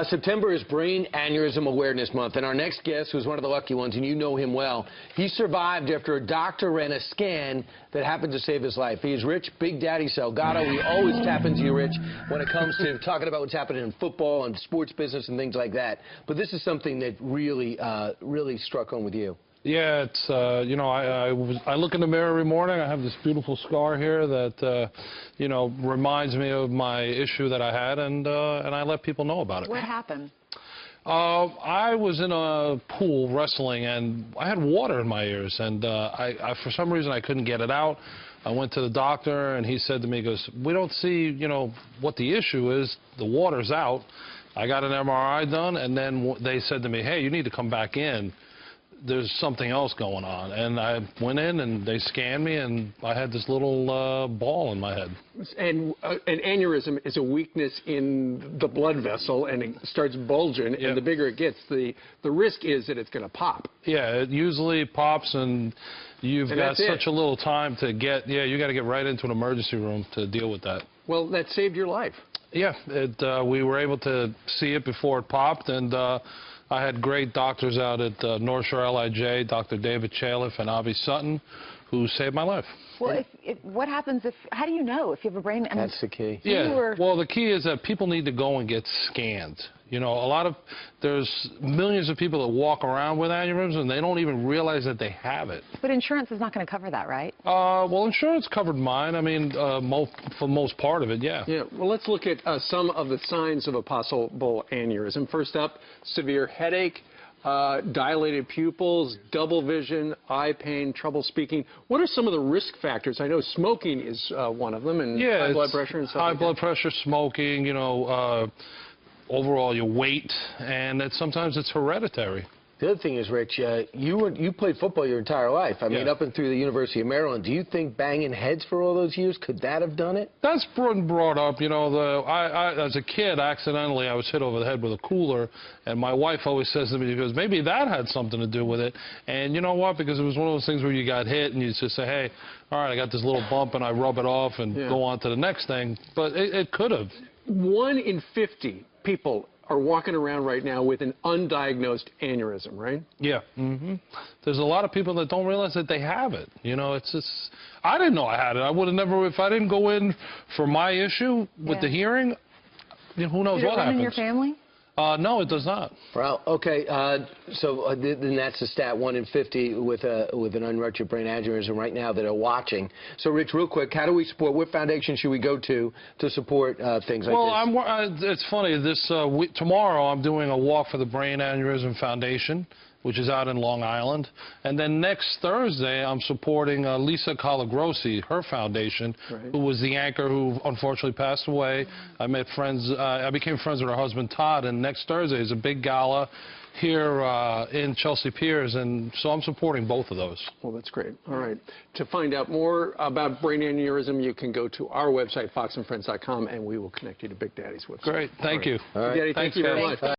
September is Brain Aneurysm Awareness Month, and our next guest, who's one of the lucky ones, and you know him well, he survived after a doctor ran a scan that happened to save his life. He is Rich, Big Daddy Salgado. We always tap into you, Rich, when it comes to talking about what's happening in football and sports business and things like that. But this is something that really struck home with you. Yeah, it's I look in the mirror every morning. I have this beautiful scar here that reminds me of my issue that I had, and I let people know about it. What happened? I was in a pool wrestling, and I had water in my ears, and I for some reason I couldn't get it out. I went to the doctor, and he said to me, he goes, "We don't see, what the issue is. The water's out." I got an MRI done, and then they said to me, "Hey, you need to come back in. There's something else going on." And I went in and they scanned me, and I had this little ball in my head. And an aneurysm is a weakness in the blood vessel, and it starts bulging, Yep. and the bigger it gets, the risk is that it's going to pop. Yeah, it usually pops, and you've got such a little time to get, you got to get right into an emergency room to deal with that. Well, that saved your life. Yeah, we were able to see it before it popped, and I had great doctors out at North Shore LIJ, Dr. David Chaliff and Avi Sutton, who saved my life. Well, what happens how do you know if you have a brain? That's the key. Yeah, well, the key is that people need to go and get scanned. There's millions of people that walk around with aneurysms, and they don't even realize that they have it. But insurance is not going to cover that, right? Well, insurance covered mine. I mean, for the most part of it, yeah. Yeah, well, let's look at some of the signs of a possible aneurysm. First up, severe headache, dilated pupils, double vision, eye pain, trouble speaking. What are some of the risk factors? I know smoking is one of them, and high blood pressure and stuff high like blood that. pressure, smoking, overall your weight, and sometimes it's hereditary. The other thing is, Rich, you played football your entire life. I mean, up and through the University of Maryland. Do you think banging heads for all those years, could that have done it? That's been brought up. As a kid, accidentally, I was hit over the head with a cooler, and my wife always says to me, she goes, maybe that had something to do with it. And you know what? Because it was one of those things where you got hit, and you just say, hey, all right, I got this little bump, and I rub it off and go on to the next thing. But it could have. 1 in 50 people are walking around right now with an undiagnosed aneurysm, right? Yeah. There's a lot of people that don't realize that they have it. It's just, I didn't know I had it. I would have never, if I didn't go in for my issue with the hearing, who knows what happens. Does it run in your family? No, it does not. Well, okay, so then that's a stat, 1 in 50 with an unruptured brain aneurysm right now that are watching. So, Rich, real quick, how do we support, what foundation should we go to support things like this? Well, it's funny, tomorrow I'm doing a walk for the Brain Aneurysm Foundation, which is out in Long Island. And then next Thursday, I'm supporting Lisa Colagrossi, her foundation, who was the anchor who unfortunately passed away. I became friends with her husband, Todd, and next Thursday is a big gala here in Chelsea Piers, and so I'm supporting both of those. Well, that's great. All right. To find out more about brain aneurysm, you can go to our website, foxandfriends.com, and we will connect you to Big Daddy's website. Great. Thank you. Big Daddy, thank you very much.